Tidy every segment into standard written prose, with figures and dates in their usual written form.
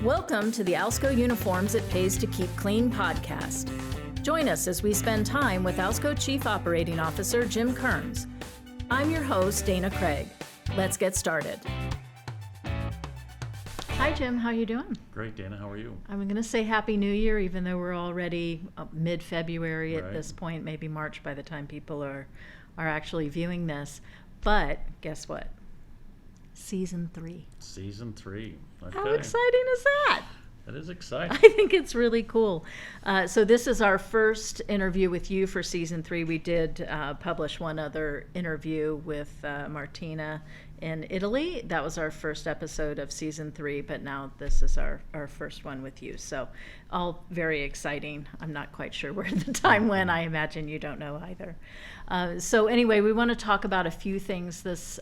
Welcome to the Alsco Uniforms It Pays to Keep Clean podcast. Join us as we spend time with Alsco Chief Operating Officer Jim Kearns. I'm your host, Dana Craig. Let's get started. Hi, Jim. How you doing? Great, Dana. How are you? I'm going to say Happy New Year, even though we're already mid-February at Right. this point, maybe March by the time people are actually viewing this. But guess what? Season 3. Season 3. Okay. How exciting is that? That is exciting. I think it's really cool. So this is our first interview with you for Season 3. We did publish one other interview with Martina in Italy. That was our first episode of Season 3, but now this is our first one with you. So all very exciting. I'm not quite sure where the time went. I imagine you don't know either. So anyway, we want to talk about a few things this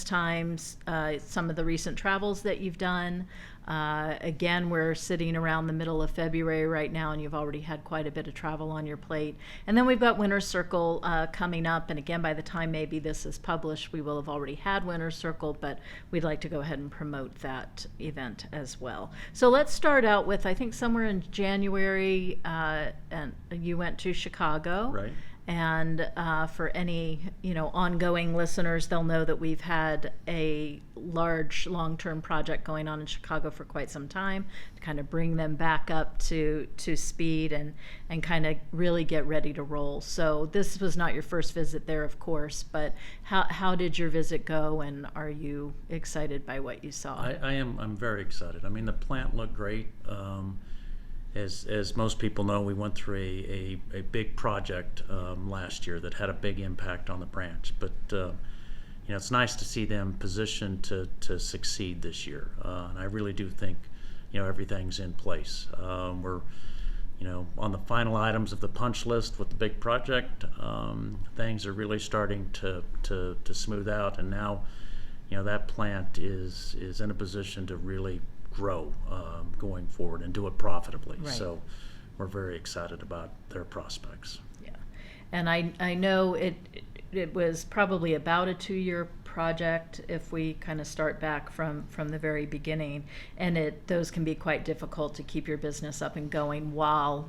time, some of the recent travels that you've done. Again, we're sitting around the middle of February right now, and you've already had quite a bit of travel on your plate. And then we've got Winter Circle coming up, and again, by the time maybe this is published, we will have already had Winter Circle, but we'd like to go ahead and promote that event as well. So let's start out with, I think somewhere in January, and you went to Chicago. Right. And for any, ongoing listeners, they'll know that we've had a large long-term project going on in Chicago for quite some time to kind of bring them back up to speed and kind of really get ready to roll. So this was not your first visit there, of course, but how did your visit go, and are you excited by what you saw? I'm very excited. I mean, the plant looked great. As most people know, we went through a big project last year that had a big impact on the branch. But it's nice to see them positioned to succeed this year. And I really do think everything's in place. We're on the final items of the punch list with the big project. Things are really starting to smooth out, and now that plant is in a position to really grow going forward and do it profitably. Right. So we're very excited about their prospects. Yeah, and I know it was probably about a 2-year project if we kind of start back from the very beginning, and those can be quite difficult to keep your business up and going while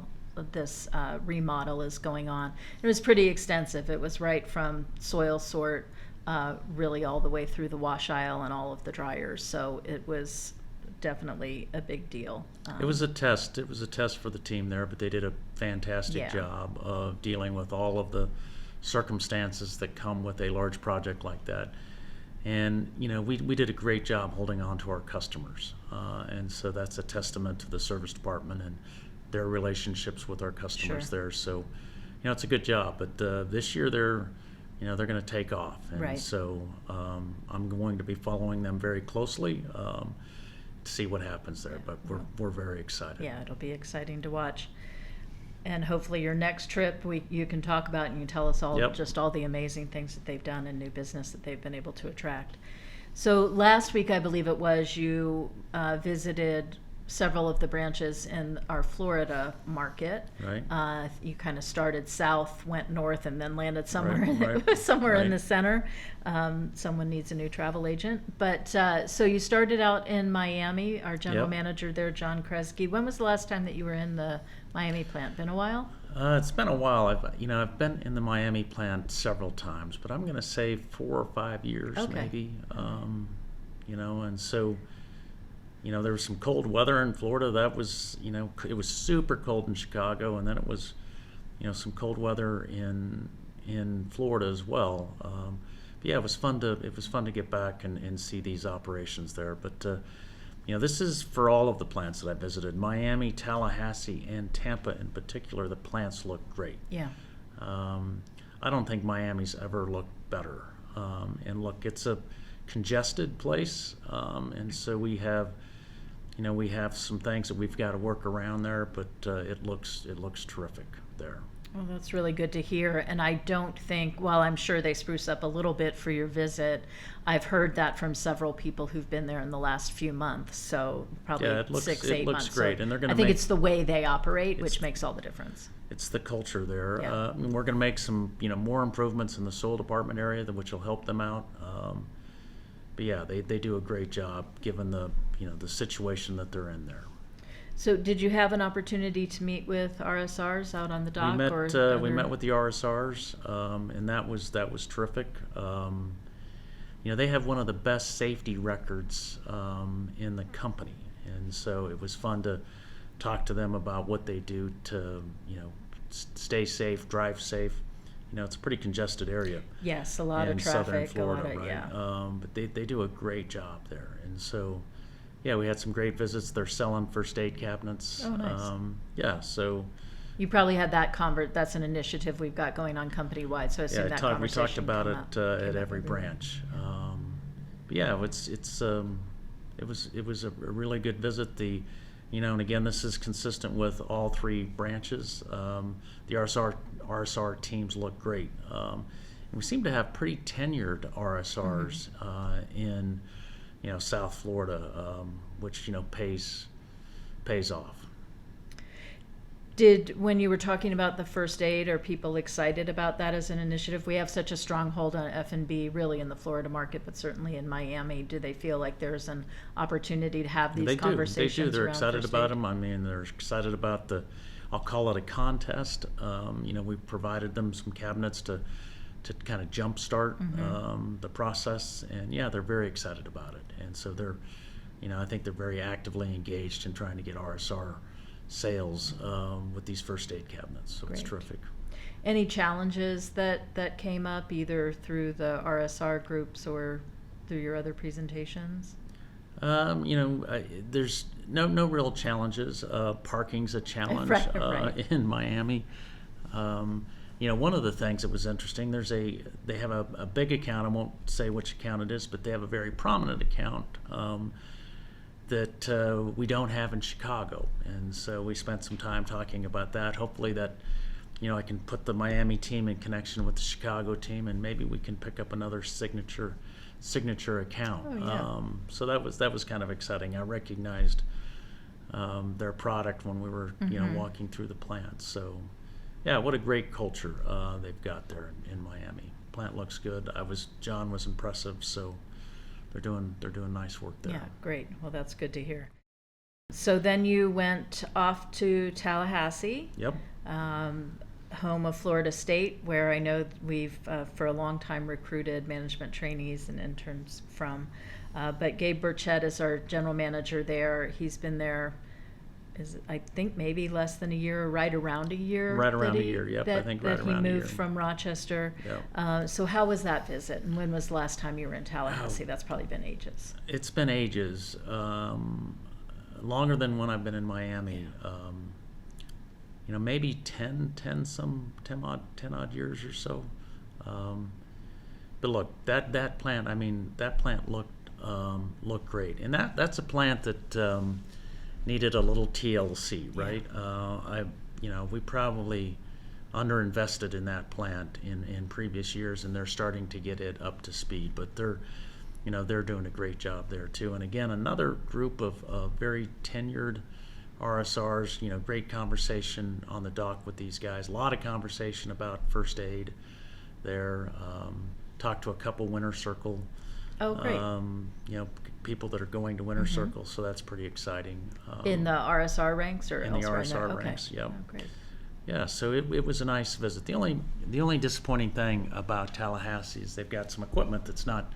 this remodel is going on. It was pretty extensive. It was right from soil sort really all the way through the wash aisle and all of the dryers. So it was definitely a big deal. It was a test. It was a test for the team there, but they did a fantastic Yeah. job of dealing with all of the circumstances that come with a large project like that. And we did a great job holding on to our customers, and so that's a testament to the service department and their relationships with our customers. Sure. There. So it's a good job. But this year they're going to take off, and Right. so I'm going to be following them very closely. To see what happens there, but we're very excited. Yeah, it'll be exciting to watch. And hopefully your next trip you can talk about, and you can tell us all Yep. just all the amazing things that they've done and new business that they've been able to attract. So last week, I believe it was, you visited several of the branches in our Florida market. Right. You kind of started south, went north, and then landed somewhere Right. somewhere in Right. the center. Someone needs a new travel agent. But so you started out in Miami. Our general Yep. manager there, John Kresge. When was the last time that you were in the Miami plant? Been a while? It's been a while. I've been in the Miami plant several times, but I'm going to say 4 or 5 years, Okay. maybe. And so there was some cold weather in Florida. That was it was super cold in Chicago, and then it was some cold weather in Florida as well. But yeah, it was fun to get back and see these operations there. But this is for all of the plants that I visited. Miami, Tallahassee, and Tampa in particular, the plants look great. Yeah. I don't think Miami's ever looked better. And look, it's a congested place, and so we have some things that we've got to work around there, but it looks terrific there. Well, that's really good to hear. And I don't think, while I'm sure they spruce up a little bit for your visit, I've heard that from several people who've been there in the last few months. So probably Yeah, it looks- 6-8 it looks months. great, So and they're gonna I think make- it's the way they operate, which makes all the difference. It's the culture there. Yeah. And we're going to make some more improvements in the soil department area, which will help them out. yeah, they do a great job given the the situation that they're in there. So did you have an opportunity to meet with RSRs out on the dock? We met with the RSRs, and that was terrific. They have one of the best safety records in the company, and so it was fun to talk to them about what they do to stay safe, drive safe. It's a pretty congested area. Yes, a lot in of traffic, southern Florida, a lot of, right? yeah. But they do a great job there, and so yeah, we had some great visits. They're selling first aid cabinets. Oh, nice. Yeah, so You probably had that that's an initiative we've got going on company-wide, so I assume that we conversation talked about came it up at every branch. But yeah, it was a really good visit. And again, this is consistent with all three branches. The RSR teams look great. And we seem to have pretty tenured RSRs in South Florida, which pays off. When you were talking about the first aid, are people excited about that as an initiative? We have such a strong hold on F&B really in the Florida market, but certainly in Miami. Do they feel like there's an opportunity to have these conversations? They do. They're around excited first about aid? them. I mean, they're excited about I'll call it a contest. We've provided them some cabinets to kind of jumpstart the process, and yeah, they're very excited about it. And so they're, I think they're very actively engaged in trying to get RSR sales with these first aid cabinets. So Great. It's terrific. Any challenges that came up either through the RSR groups or through your other presentations? There's no real challenges. Parking's a challenge Right. In Miami. One of the things that was interesting, they have a big account. I won't say which account it is, but they have a very prominent account that we don't have in Chicago. And so we spent some time talking about that. Hopefully that, I can put the Miami team in connection with the Chicago team, and maybe we can pick up another signature account. Oh, yeah. So that was kind of exciting. I recognized their product when we were walking through the plant. So yeah, what a great culture they've got there in Miami. Plant looks good. John was impressive. So they're doing nice work there. Yeah, great. Well, that's good to hear. So then you went off to Tallahassee. Yep. Home of Florida State, where I know we've for a long time recruited management trainees and interns from. But Gabe Burchett is our general manager there. He's been there, I think maybe less than a year, or right around a year. Right around a year, yep. I think right around a year. That he moved from Rochester. Yep. So how was that visit? And when was the last time you were in Tallahassee? That's probably been ages. It's been ages. Longer than when I've been in Miami. Maybe 10 odd years or so. But look, that plant looked great, and that's a plant that needed a little TLC, right? We probably underinvested in that plant in previous years, and they're starting to get it up to speed. But they're doing a great job there too. And again, another group of very tenured RSRs, great conversation on the dock with these guys. A lot of conversation about first aid there. Talked to a couple Winter Circle. Oh, great. People that are going to Winter Circle, so that's pretty exciting. In the RSR ranks or in elsewhere? the RSR ranks, okay. yep. Oh, great. Yeah, so it was a nice visit. The only disappointing thing about Tallahassee is they've got some equipment that's not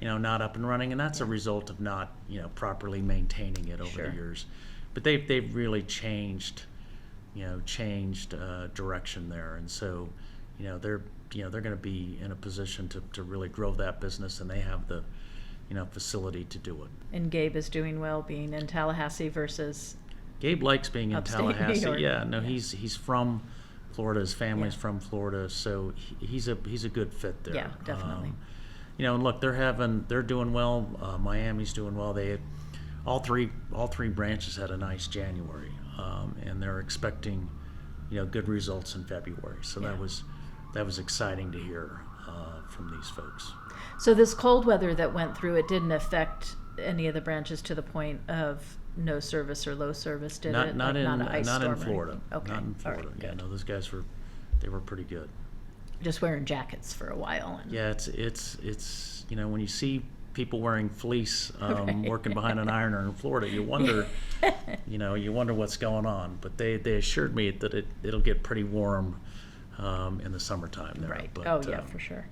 up and running, and that's a result of not properly maintaining it over the years. But they've really changed direction there, and so they're going to be in a position to really grow that business, and they have the facility to do it. And Gabe is doing well being in Tallahassee versus Gabe likes being in upstate New Tallahassee. York. Yeah, he's from Florida. His family's from Florida, so he's a good fit there. Yeah, definitely. And look, they're doing well. Miami's doing well. All three branches had a nice January, and they're expecting good results in February. So that was exciting to hear from these folks. So this cold weather that went through, it didn't affect any of the branches to the point of no service or low service, did it? Not in an ice storm or Florida. anything? Okay. Not in Florida. All right, Yeah, good. no, those guys were pretty good. Just wearing jackets for a while. And Yeah, it's when you see people wearing fleece Right. working behind an ironer in Florida. You wonder, you wonder what's going on. But they assured me that it'll get pretty warm in the summertime there. Right. But, Oh, yeah, for sure.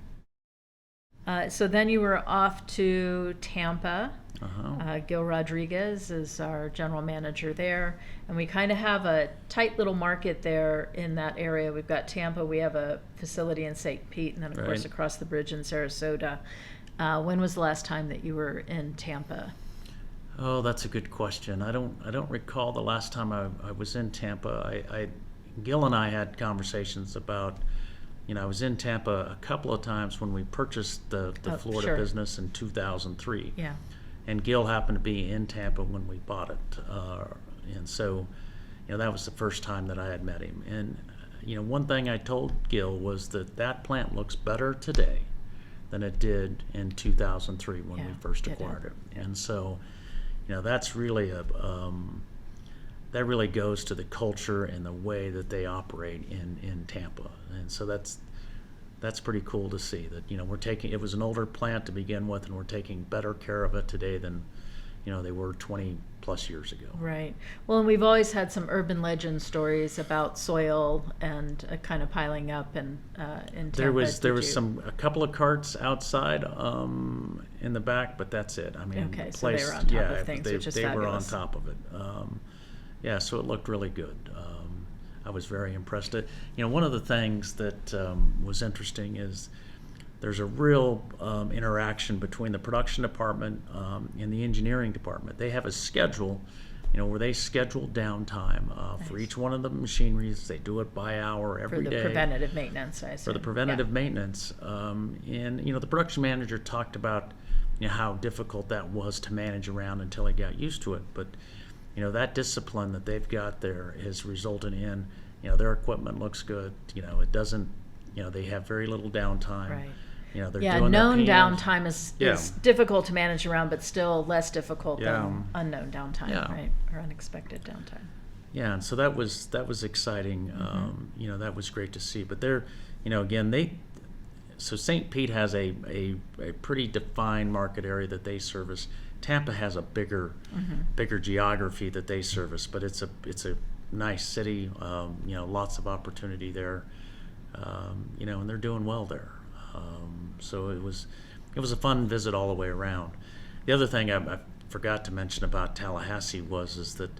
So then you were off to Tampa. Gil Rodriguez is our general manager there. And we kind of have a tight little market there in that area. We've got Tampa, we have a facility in St. Pete, and then, of course, Right. across the bridge in Sarasota. When was the last time that you were in Tampa? Oh, that's a good question. I don't recall the last time I was in Tampa. Gil and I had conversations about, I was in Tampa a couple of times when we purchased the Oh, Florida sure. business in 2003. Yeah. And Gil happened to be in Tampa when we bought it. And so, that was the first time that I had met him. And, one thing I told Gil was that plant looks better today than it did in 2003 when Yeah, we first it acquired it. And so, that's really that really goes to the culture and the way that they operate in Tampa. And so that's pretty cool to see that, it was an older plant to begin with, and we're taking better care of it today than, they were 20 plus years ago. Right. Well, and we've always had some urban legend stories about soil and kind of piling up in Tampa. There was a couple of carts outside in the back, but that's it. I mean, Okay, the so they place, were on top yeah, of things, which is they were on fabulous. top of it. Yeah, so it looked really good. I was very impressed. One of the things that was interesting is there's a real interaction between the production department and the engineering department. They have a schedule, where they schedule downtime for Nice. each one of the machineries. They do it by hour For every the day. preventative maintenance, I For assume. the preventative maintenance. And, the production manager talked about, how difficult that was to manage around until he got used to it. But, that discipline that they've got there has resulted in, their equipment looks good. It doesn't, they have very little downtime. Right. They're Yeah, doing their known PMs. downtime is Yeah. difficult to manage around, but still less difficult Yeah. than unknown downtime, Yeah. right? Or unexpected downtime. Yeah, and so that was exciting. That was great to see. But they're, again, so St. Pete has a pretty defined market area that they service. Tampa has a bigger geography that they service, but it's a nice city. Lots of opportunity there. And they're doing well there. So it was a fun visit all the way around. The other thing I forgot to mention about Tallahassee is that,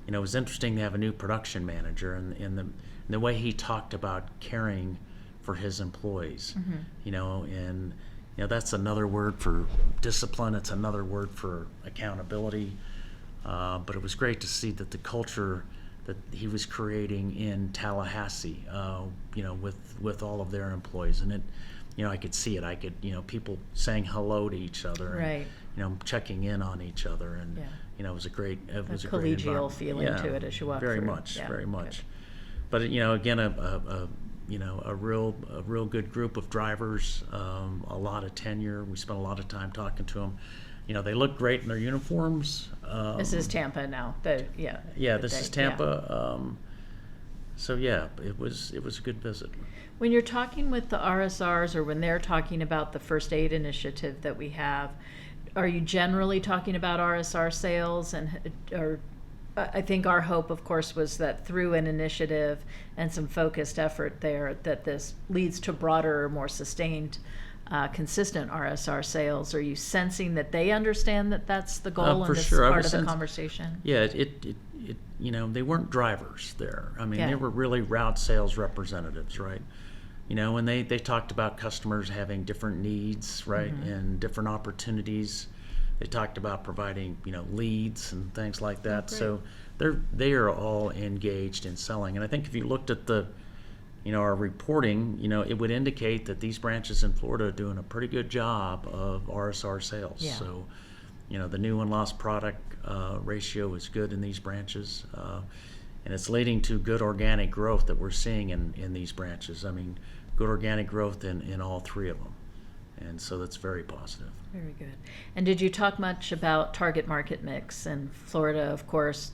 it was interesting to have a new production manager, and the way he talked about caring for his employees. And that's another word for discipline. It's another word for accountability. But it was great to see that the culture that he was creating in Tallahassee, with all of their employees, and it, I could see it. I could, people saying hello to each other, Right. and, checking in on each other, and Yeah. it was a great, A great collegial environment. feeling to it as you walk very through. much, Yeah, very good. much. But again, a real good group of drivers, a lot of tenure. We spent a lot of time talking to them. They look great in their uniforms. This is Tampa now. Yeah, this is Tampa. So yeah, it was a good visit. When you're talking with the RSRs, or when they're talking about the first aid initiative that we have, are you generally talking about RSR sales? Or I think our hope, of course, was that through an initiative and some focused effort there, that this leads to broader, more sustained, consistent RSR sales. Are you sensing that they understand that that's the goal For and this sure. part of the conversation? Yeah, it they weren't drivers there. I mean, Yeah. they were really route sales representatives, right? And they talked about customers having different needs, right, and different opportunities. They talked about providing, leads and things like that. great. So they are all engaged in selling. And I think if you looked at our reporting, it would indicate that these branches in Florida are doing a pretty good job of RSR sales. Yeah. So, the new and lost product ratio is good in these branches. And it's leading to good organic growth that we're seeing in these branches. I mean, good organic growth in all three of them. And so that's very positive. Very good. And did you talk much about target market mix? And Florida, of course,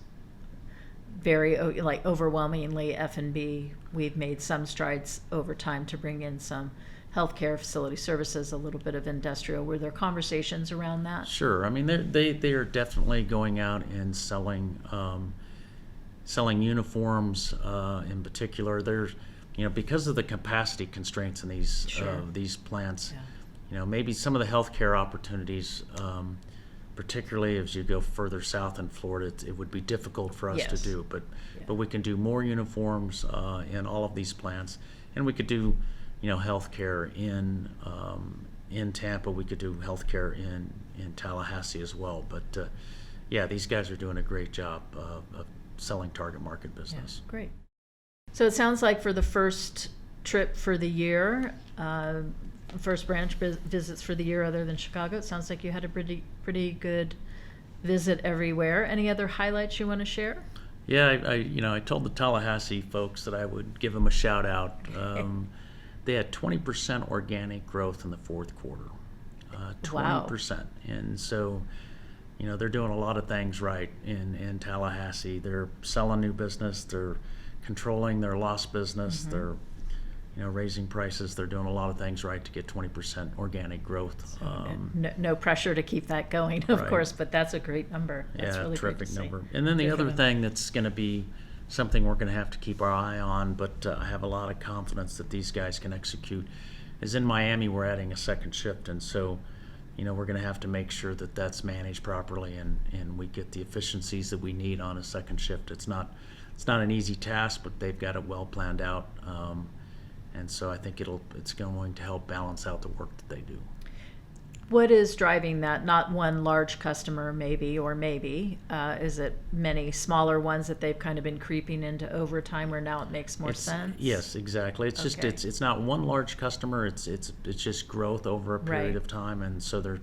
very overwhelmingly F&B. We've made some strides over time to bring in some healthcare, facility services, a little bit of industrial. Were there conversations around that? Sure. I mean, they are definitely going out and selling uniforms in particular. There's, because of the capacity constraints in these plants, maybe some of the healthcare opportunities, particularly as you go further south in Florida, it would be difficult for us to do. But we can do more uniforms in all of these plants, and we could do, healthcare in Tampa. We could do healthcare in Tallahassee as well. But these guys are doing a great job of selling target market business. Yeah, great. So it sounds like for the first trip for the year, first branch visits for the year other than Chicago, it sounds like you had a pretty good visit everywhere. Any other highlights you want to share? Yeah, I told the Tallahassee folks that I would give them a shout out. They had 20% organic growth in the fourth quarter. 20%. Wow. And so, they're doing a lot of things right in Tallahassee. They're selling new business. They're controlling their lost business. They're, raising prices. They're doing a lot of things right to get 20% organic growth. No pressure to keep that going, of course, but that's a great number. That's really terrific number. And then the other thing that's going to be something we're going to have to keep our eye on, but I have a lot of confidence that these guys can execute, is in Miami we're adding a second shift, and so we're going to have to make sure that that's managed properly and we get the efficiencies that we need on a second shift. It's not an easy task, but they've got it well planned out, and so I think it's going to help balance out the work that they do. What is driving that? Not one large customer, maybe, is it many smaller ones that they've kind of been creeping into over time where now it makes more sense? Yes, exactly. It's just it's not one large customer. It's just growth over a period of time, and so they're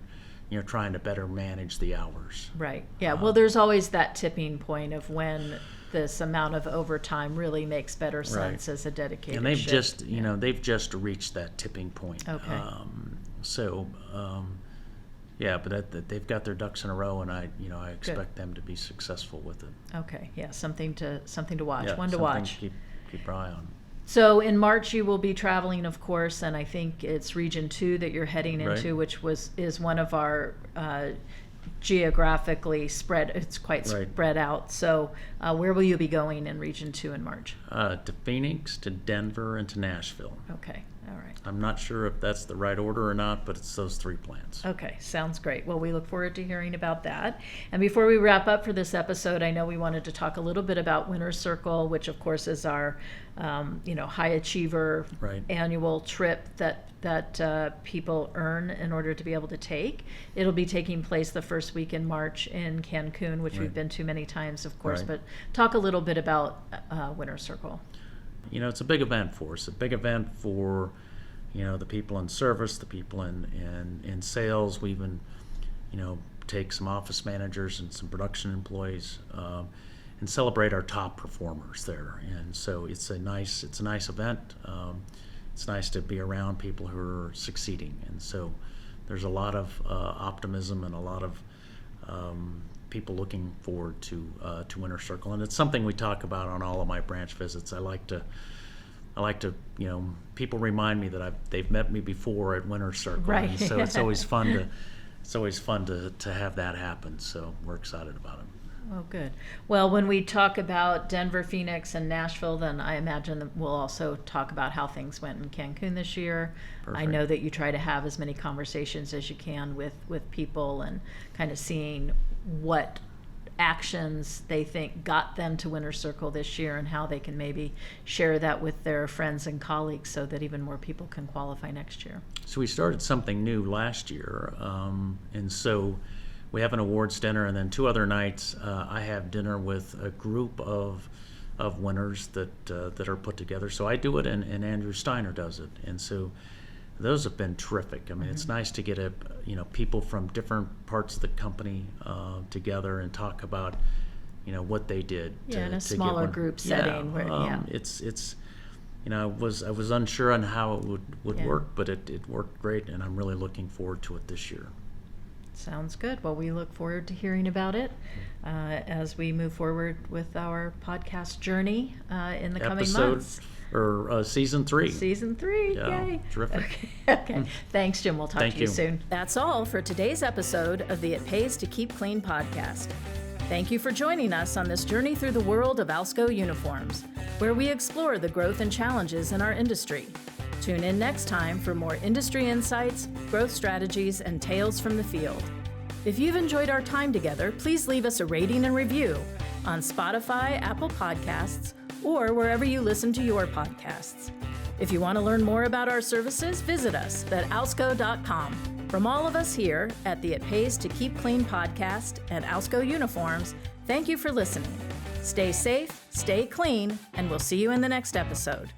trying to better manage the hours. Right. Yeah. Well, there's always that tipping point of when this amount of overtime really makes better sense as a dedicated and they've shift. They've just reached that tipping point. Okay. But they've got their ducks in a row, and I expect them to be successful with it. Okay, yeah, something to watch, one to watch. Keep our eye on. So in March you will be traveling, of course, and I think it's Region 2 that you're heading into, which is one of our geographically spread. It's quite spread out. So where will you be going in Region 2 in March? To Phoenix, to Denver, and to Nashville. Okay. All right. I'm not sure if that's the right order or not, but it's those 3 plants. Okay, sounds great. Well, we look forward to hearing about that. And before we wrap up for this episode, I know we wanted to talk a little bit about Winner's Circle, which of course is our, high achiever annual trip that people earn in order to be able to take. It'll be taking place the first week in March in Cancun, which we've been to many times, of course. But talk a little bit about Winner's Circle. It's a big event for us. A big event for, the people in service, the people in sales. We even, take some office managers and some production employees and celebrate our top performers there. And so it's a nice event. It's nice to be around people who are succeeding. And so there's a lot of optimism and a lot of people looking forward to Winner's Circle, and it's something we talk about on all of my branch visits. I like to, people remind me that they've met me before at Winner's Circle, and so it's always fun to have that happen. So we're excited about it. Oh, good. Well, when we talk about Denver, Phoenix, and Nashville, then I imagine that we'll also talk about how things went in Cancun this year. Perfect. I know that you try to have as many conversations as you can with people and kind of seeing what actions they think got them to Winner's Circle this year and how they can maybe share that with their friends and colleagues so that even more people can qualify next year. So we started something new last year, and so we have an awards dinner, and then 2 other nights I have dinner with a group of winners that are put together. So I do it, and Andrew Steiner does it, and so those have been terrific. I mean, it's nice to get people from different parts of the company together and talk about what they did. In a smaller group setting. It's I was unsure on how it would work, but it worked great, and I'm really looking forward to it this year. Sounds good. Well, we look forward to hearing about it as we move forward with our podcast journey in the coming months. or season 3. Season 3, Yeah, yay. terrific. Okay. Thanks, Jim. We'll talk Thank to you you. soon. That's all for today's episode of the It Pays to Keep Clean podcast. Thank you for joining us on this journey through the world of Alsco uniforms, where we explore the growth and challenges in our industry. Tune in next time for more industry insights, growth strategies, and tales from the field. If you've enjoyed our time together, please leave us a rating and review on Spotify, Apple Podcasts, or wherever you listen to your podcasts. If you want to learn more about our services, visit us at alsco.com. From all of us here at the It Pays to Keep Clean podcast and Alsco Uniforms, thank you for listening. Stay safe, stay clean, and we'll see you in the next episode.